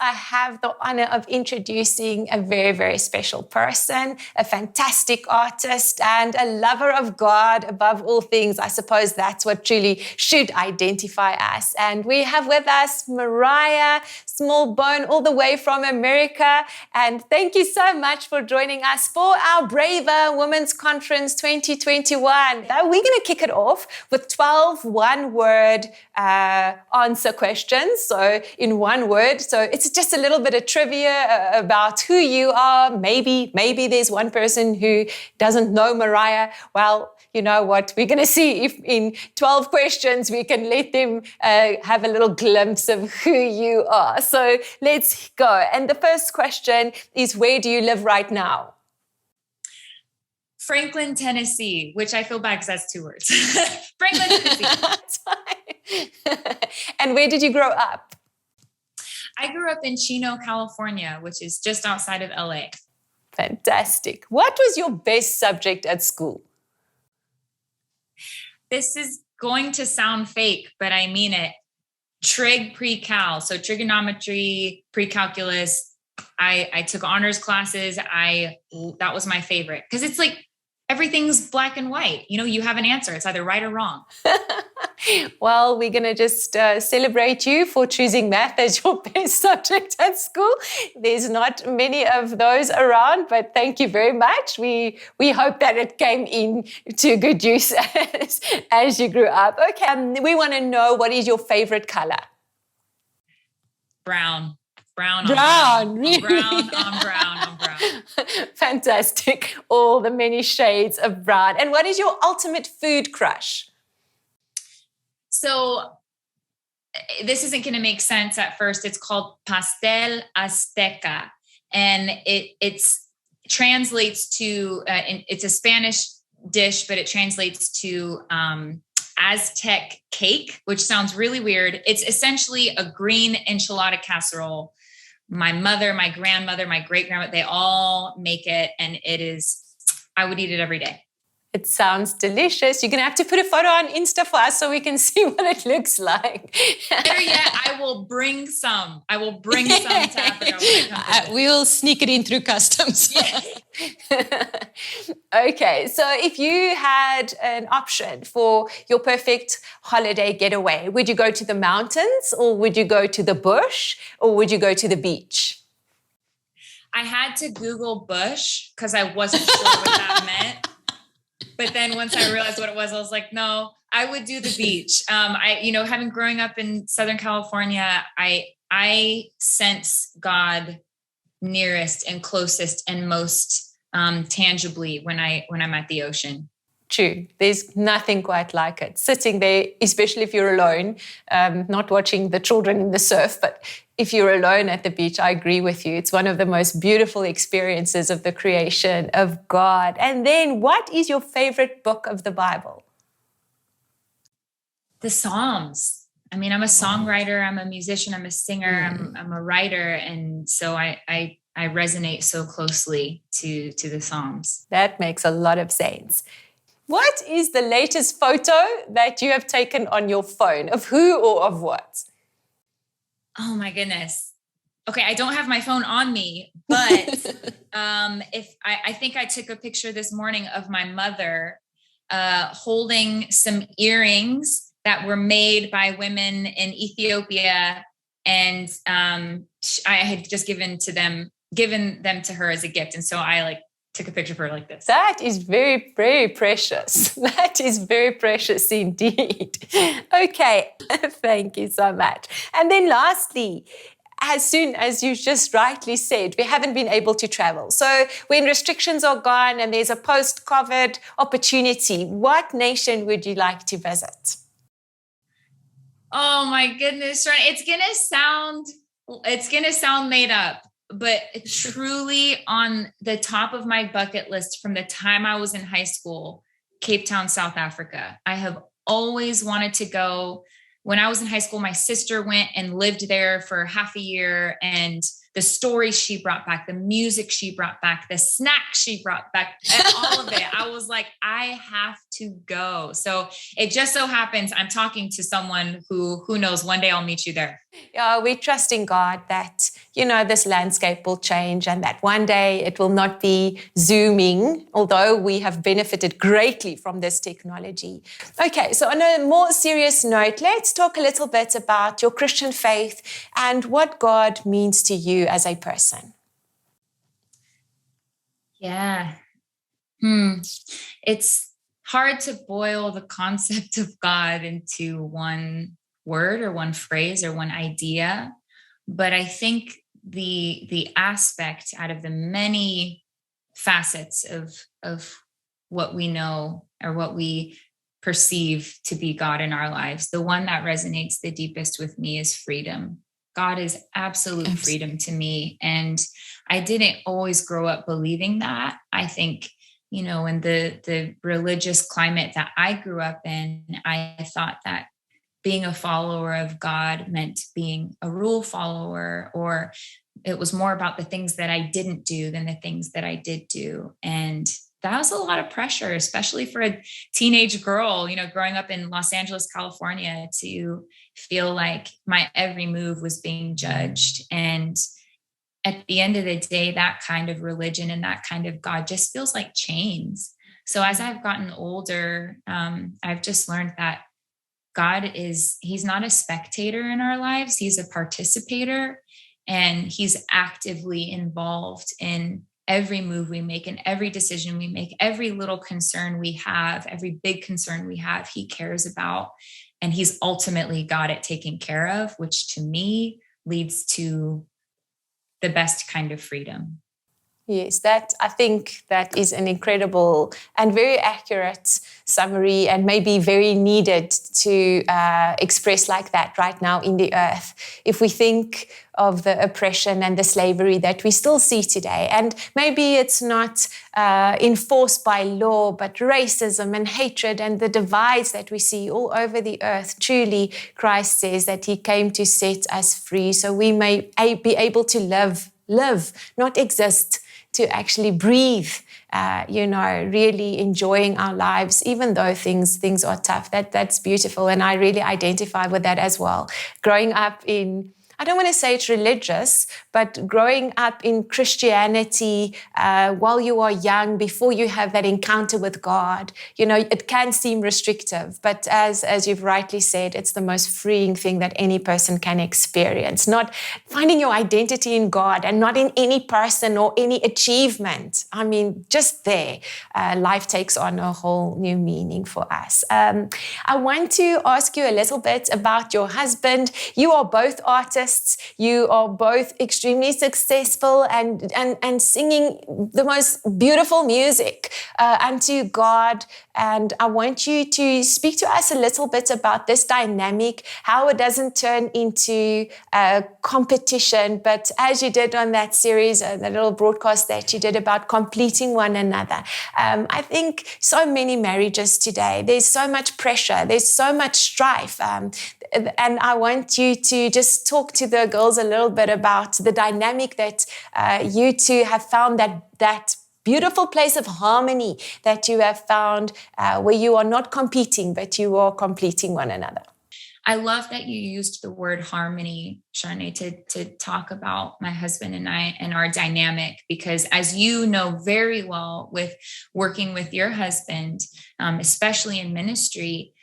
I have the honor of introducing a very, very special person, a fantastic artist and a lover of God above all things. I suppose that's what truly should identify us. And we have with us Moriah, Smallbone, all the way from America. And thank you so much for joining us for our Braver Women's Conference 2021. We're going to kick it off with 12 one-word answer questions. So in one word. So it's just a little bit of trivia about who you are. Maybe there's one person who doesn't know Moriah. Well, you know what? We're going to see if in 12 questions we can let them have a little glimpse of who you are. So let's go. And the first question is, where do you live right now? Franklin, Tennessee, which I feel bad because that's 2 words. Franklin, Tennessee. And where did you grow up? I grew up in Chino, California, which is just outside of LA. Fantastic. What was your best subject at school? This is going to sound fake, but I mean it. Trig pre-cal, so trigonometry, pre-calculus. I took honors classes. That was my favorite because it's like everything's black and white. You know, you have an answer. It's either right or wrong. Well, we're going to just celebrate you for choosing math as your best subject at school. There's not many of those around, but thank you very much. We hope that it came in to good use as you grew up. Okay, we want to know, what is your favorite color? Brown. Really? Brown on brown. Fantastic. All the many shades of brown. And what is your ultimate food crush? So this isn't going to make sense at first. It's called pastel azteca, and it translates to, it's a Spanish dish, but it translates to Aztec cake, which sounds really weird. It's essentially a green enchilada casserole. My mother, my grandmother, my great-grandmother, they all make it, and I would eat it every day. It sounds delicious. You're going to have to put a photo on Insta for us so we can see what it looks like. Better yet, I will bring some. To Africa. We will sneak it in through customs. Okay, so if you had an option for your perfect holiday getaway, would you go to the mountains, or would you go to the bush, or would you go to the beach? I had to Google bush because I wasn't sure what that meant. But then once I realized what it was, I was like, no, I would do the beach. Having growing up in Southern California, I sense God nearest and closest and most tangibly when I'm at the ocean. True. There's nothing quite like it. Sitting there, especially if you're alone, not watching the children in the surf, but if you're alone at the beach, I agree with you. It's one of the most beautiful experiences of the creation of God. And then, what is your favorite book of the Bible? The Psalms. I mean, I'm a songwriter, I'm a musician, I'm a singer, I'm a writer. And so I resonate so closely to the Psalms. That makes a lot of sense. What is the latest photo that you have taken on your phone? Of who or of what? Oh my goodness. Okay, I don't have my phone on me, but I think I took a picture this morning of my mother holding some earrings that were made by women in Ethiopia, and I had just given them to her as a gift, and so I took a picture of her like this. That is very, very precious. That is very precious indeed. Okay, thank you so much. And then lastly, as soon as you just rightly said, we haven't been able to travel. So when restrictions are gone and there's a post-COVID opportunity, what nation would you like to visit? Oh my goodness, Sharon, it's gonna sound made up. But truly on the top of my bucket list from the time I was in high school, Cape Town, South Africa. I have always wanted to go. When I was in high school, my sister went and lived there for half a year, and the stories she brought back, the music she brought back, the snacks she brought back, and all of it, I was like, I have to go. So it just so happens I'm talking to someone who knows, one day I'll meet you there. Yeah, we trust in God that, this landscape will change and that one day it will not be Zooming, although we have benefited greatly from this technology. Okay, so on a more serious note, let's talk a little bit about your Christian faith and what God means to you as a person. Yeah. It's hard to boil the concept of God into one word or one phrase or one idea. But I think the aspect out of the many facets of what we know or what we perceive to be God in our lives, the one that resonates the deepest with me is freedom. God is absolute freedom to me. And I didn't always grow up believing that. I think, in the religious climate that I grew up in, I thought that being a follower of God meant being a rule follower, or it was more about the things that I didn't do than the things that I did do. And that was a lot of pressure, especially for a teenage girl, growing up in Los Angeles, California, to feel like my every move was being judged. And at the end of the day, that kind of religion and that kind of God just feels like chains. So as I've gotten older, I've just learned that he's not a spectator in our lives. He's a participator, and he's actively involved in every move we make and every decision we make, every little concern we have, every big concern we have, he cares about. And he's ultimately got it taken care of, which to me leads to the best kind of freedom. Yes, I think that is an incredible and very accurate summary, and maybe very needed to express like that right now in the earth. If we think of the oppression and the slavery that we still see today, and maybe it's not enforced by law, but racism and hatred and the divides that we see all over the earth, truly Christ says that he came to set us free so we may be able to live, not exist, to actually breathe, really enjoying our lives, even though things are tough. That's beautiful. And I really identify with that as well. Growing up in, I don't want to say it's religious, but growing up in Christianity while you are young, before you have that encounter with God, it can seem restrictive. But as you've rightly said, it's the most freeing thing that any person can experience. Not finding your identity in God and not in any person or any achievement. I mean, just there, life takes on a whole new meaning for us. I want to ask you a little bit about your husband. You are both artists. You are both extremely successful and singing the most beautiful music unto God. And I want you to speak to us a little bit about this dynamic, how it doesn't turn into a competition, but as you did on that series, that little broadcast that you did about completing one another. I think so many marriages today, there's so much pressure, there's so much strife. And I want you to just talk to the girls a little bit about the dynamic that you two have found, that beautiful place of harmony that you have found where you are not competing, but you are completing one another. I love that you used the word harmony, Sharne, to talk about my husband and I and our dynamic, because as you know very well, with working with your husband, especially in ministry,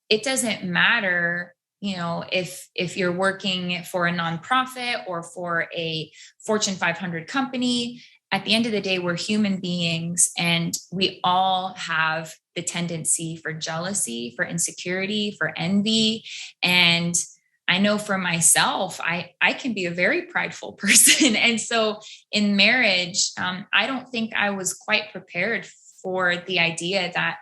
it doesn't matter, if you're working for a nonprofit or for a Fortune 500 company. At the end of the day, we're human beings, and we all have the tendency for jealousy, for insecurity, for envy. And I know for myself, I can be a very prideful person. And so in marriage, I don't think I was quite prepared for the idea that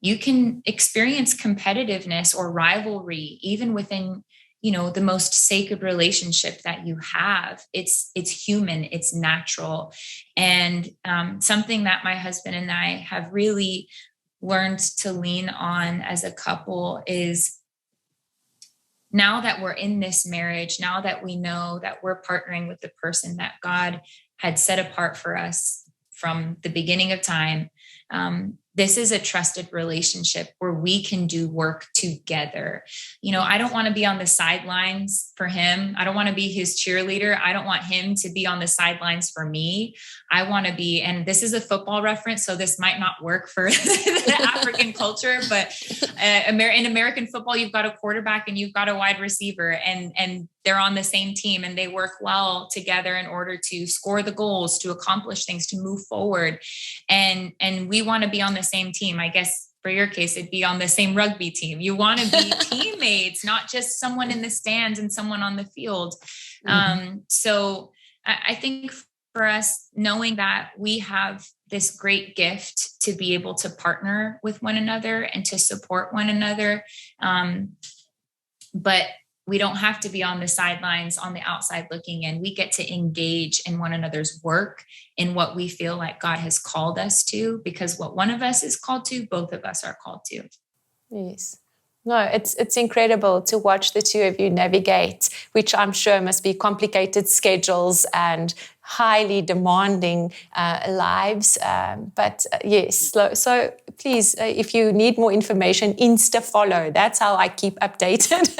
you can experience competitiveness or rivalry even within the most sacred relationship that you have. It's human, it's natural. And something that my husband and I have really learned to lean on as a couple is, now that we're in this marriage, now that we know that we're partnering with the person that God had set apart for us from the beginning of time, this is a trusted relationship where we can do work together. You know, I don't want to be on the sidelines for him. I don't want to be his cheerleader. I don't want him to be on the sidelines for me. I want to be, and this is a football reference, so this might not work for the African culture, but in American football, you've got a quarterback and you've got a wide receiver, and they're on the same team and they work well together in order to score the goals, to accomplish things, to move forward. And we want to be on the same team. I guess for your case, it'd be on the same rugby team. You want to be teammates, not just someone in the stands and someone on the field. So I think for us, knowing that we have this great gift to be able to partner with one another and to support one another. But we don't have to be on the sidelines, on the outside looking in. We get to engage in one another's work, in what we feel like God has called us to, because what one of us is called to, both of us are called to. Yes. No, it's incredible to watch the two of you navigate, which I'm sure must be complicated schedules and highly demanding lives. But yes, so please, if you need more information, Insta follow. That's how I keep updated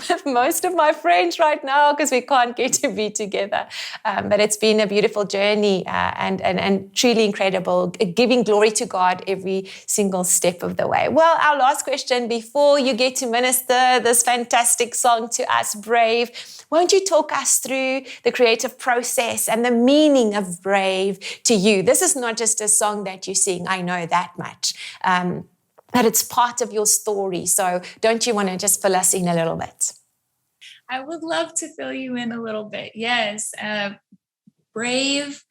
with most of my friends right now, because we can't get to be together. But it's been a beautiful journey and truly incredible, giving glory to God every single step of the way. Well, our last question before you get to minister this fantastic song to us, Brave, won't you talk us through the creative process and the meaning of Brave to you? This is not just a song that you sing, I know that much, but it's part of your story. So don't you want to just fill us in a little bit? I would love to fill you in a little bit. Yes. Brave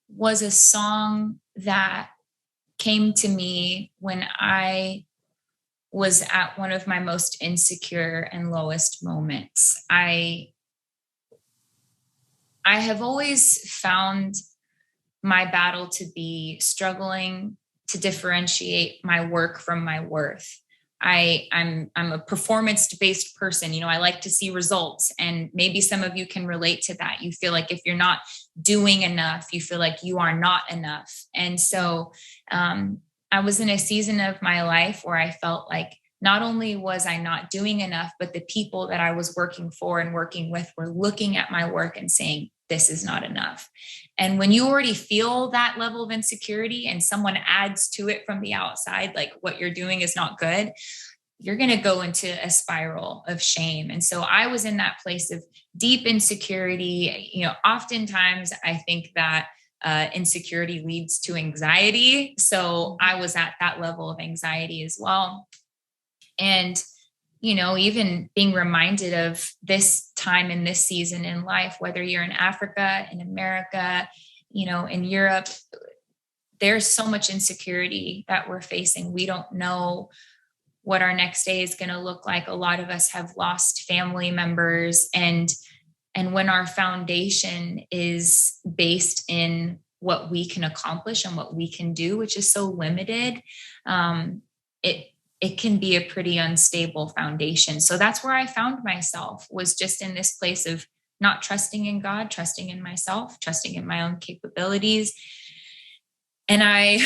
was a song that came to me when I was at one of my most insecure and lowest moments. I have always found my battle to be struggling to differentiate my work from my worth. I'm a performance-based person. You know, I like to see results, and maybe some of you can relate to that. You feel like if you're not doing enough, you feel like you are not enough. And so I was in a season of my life where I felt like not only was I not doing enough, but the people that I was working for and working with were looking at my work and saying, this is not enough. And when you already feel that level of insecurity and someone adds to it from the outside, like what you're doing is not good, you're going to go into a spiral of shame. And so I was in that place of deep insecurity. You know, oftentimes I think that insecurity leads to anxiety. So I was at that level of anxiety as well. And you know, even being reminded of this time in this season in life, whether you're in Africa, in America, you know, in Europe, there's so much insecurity that we're facing. We don't know what our next day is going to look like. A lot of us have lost family members, and when our foundation is based in what we can accomplish and what we can do, which is so limited, it can be a pretty unstable foundation. So that's where I found myself, was just in this place of not trusting in God, trusting in myself, trusting in my own capabilities. And I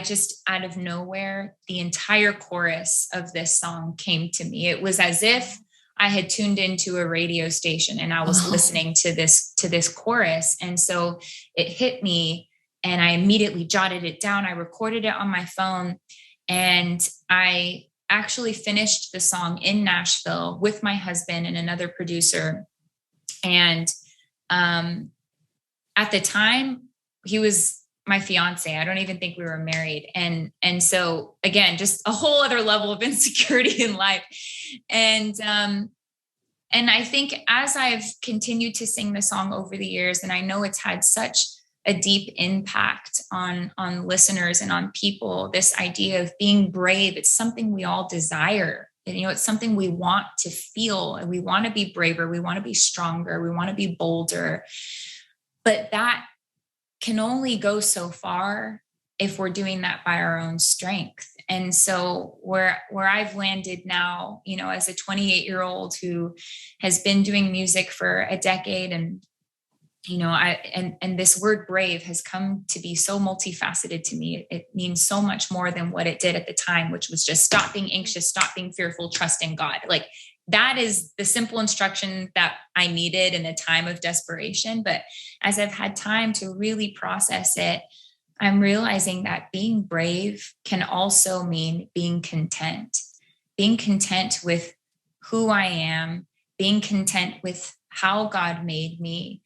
just, out of nowhere, the entire chorus of this song came to me. It was as if I had tuned into a radio station and I was listening to this chorus. And so it hit me and I immediately jotted it down. I recorded it on my phone. And I actually finished the song in Nashville with my husband and another producer. And at the time, he was my fiance. I don't even think we were married. And so again, just a whole other level of insecurity in life. And I think as I've continued to sing the song over the years, and I know it's had such a deep impact on listeners and on people, this idea of being brave, it's something we all desire. And, you know, it's something we want to feel, and we want to be braver. We want to be stronger. We want to be bolder. But that can only go so far if we're doing that by our own strength. And so where I've landed now, you know, as a 28-year-old who has been doing music for a decade and and this word brave has come to be so multifaceted to me. It means so much more than what it did at the time, which was just stop being anxious, stop being fearful, trust in God. Like, that is the simple instruction that I needed in a time of desperation. But as I've had time to really process it, I'm realizing that being brave can also mean being content with who I am, being content with how God made me,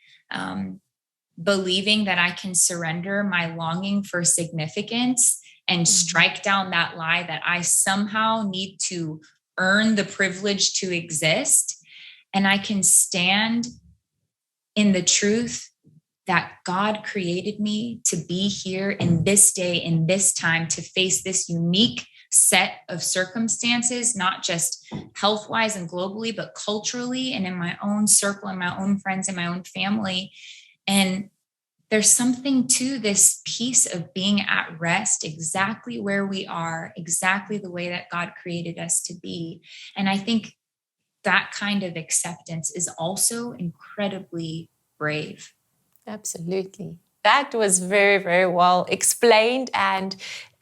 believing that I can surrender my longing for significance and strike down that lie that I somehow need to earn the privilege to exist. And I can stand in the truth that God created me to be here in this day, in this time, to face this unique set of circumstances, not just health-wise and globally, but culturally and in my own circle and my own friends and my own family. And there's something to this piece of being at rest exactly where we are, exactly the way that God created us to be. And I think that kind of acceptance is also incredibly brave. Absolutely. That was very, very well explained. And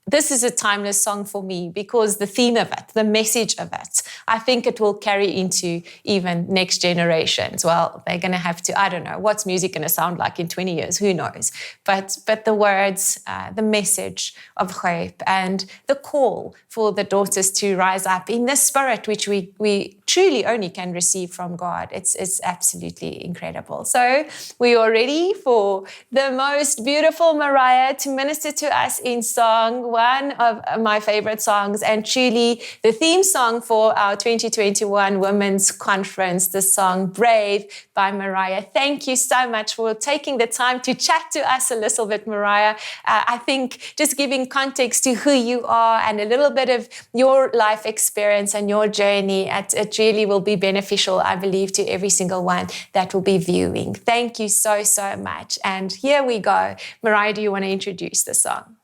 this is a timeless song for me because the theme of it, the message of it, I think it will carry into even next generations. Well, they're going to have to, I don't know, what's music going to sound like in 20 years? Who knows? But the words, the message of hope and the call for the daughters to rise up in the spirit, which we truly only can receive from God. It's absolutely incredible. So we are ready for the most beautiful Moriah to minister to us in song, one of my favorite songs, and truly the theme song for our 2021 Women's Conference, the song Brave by Moriah. Thank you so much for taking the time to chat to us a little bit, Moriah. I think just giving context to who you are and a little bit of your life experience and your journey, it really will be beneficial, I believe, to every single one that will be viewing. Thank you so, so much. And here we go. Moriah, do you want to introduce the song?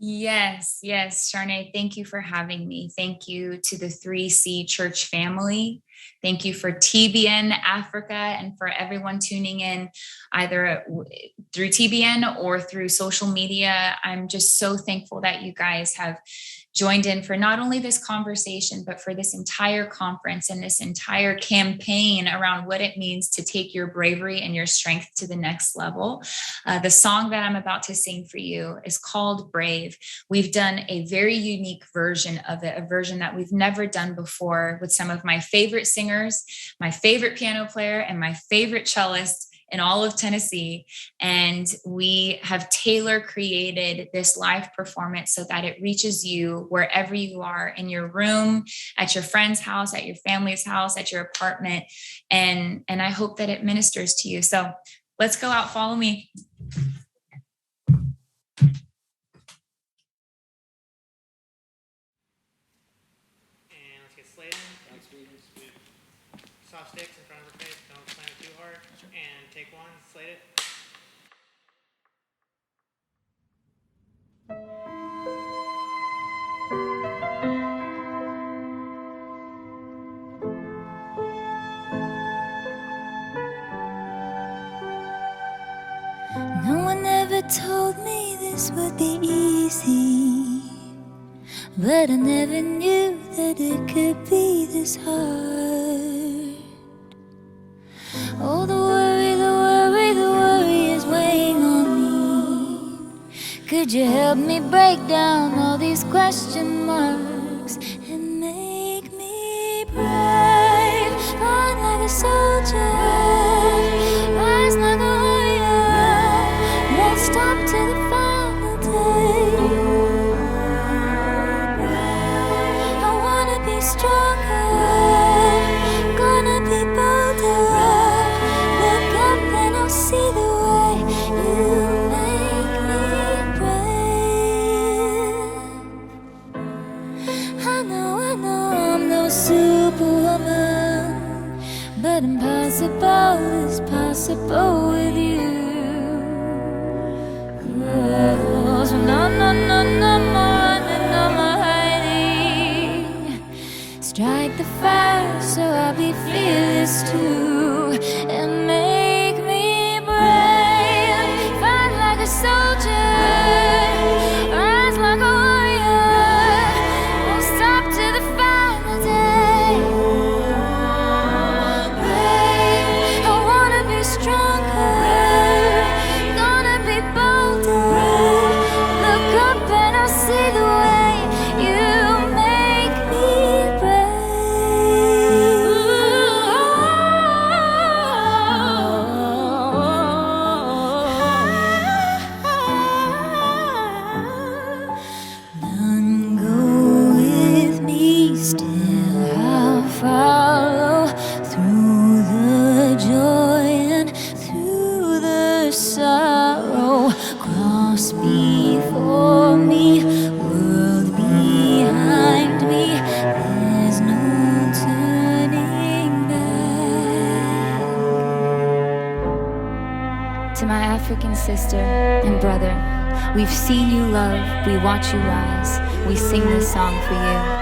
Yes, Sharnae, thank you for having me. Thank you to the 3C Church family. Thank you for TBN Africa and for everyone tuning in either through TBN or through social media. I'm just so thankful that you guys have joined in for not only this conversation, but for this entire conference and this entire campaign around what it means to take your bravery and your strength to the next level. The song that I'm about to sing for you is called Brave. We've done a very unique version of it, a version that we've never done before, with some of my favorite singers, my favorite piano player, and my favorite cellist in all of Tennessee. And we have tailor created this live performance so that it reaches you wherever you are, in your room, at your friend's house, at your family's house, at your apartment. And I hope that it ministers to you. So let's go out, follow me. And let's get Sladen. Soft sticks in front of her face. Don't slam it too hard. And take one. Slate it. No one ever told me this would be easy, but I never knew that it could be this hard. Oh, the worry is weighing on me. Could you help me break down all these question marks and make me brave? Run like a soldier, rise like a warrior, won't stop till the final day. I wanna be stronger, gonna be bolder. Look up and I'll see the way you make me brave. I know I'm no superwoman, but impossible is possible with you. Oh, so no more running, no more hiding. Strike the fire so I'll be fearless too, and make me brave. To my African sister and brother, we've seen you love, we watch you rise. We sing this song for you.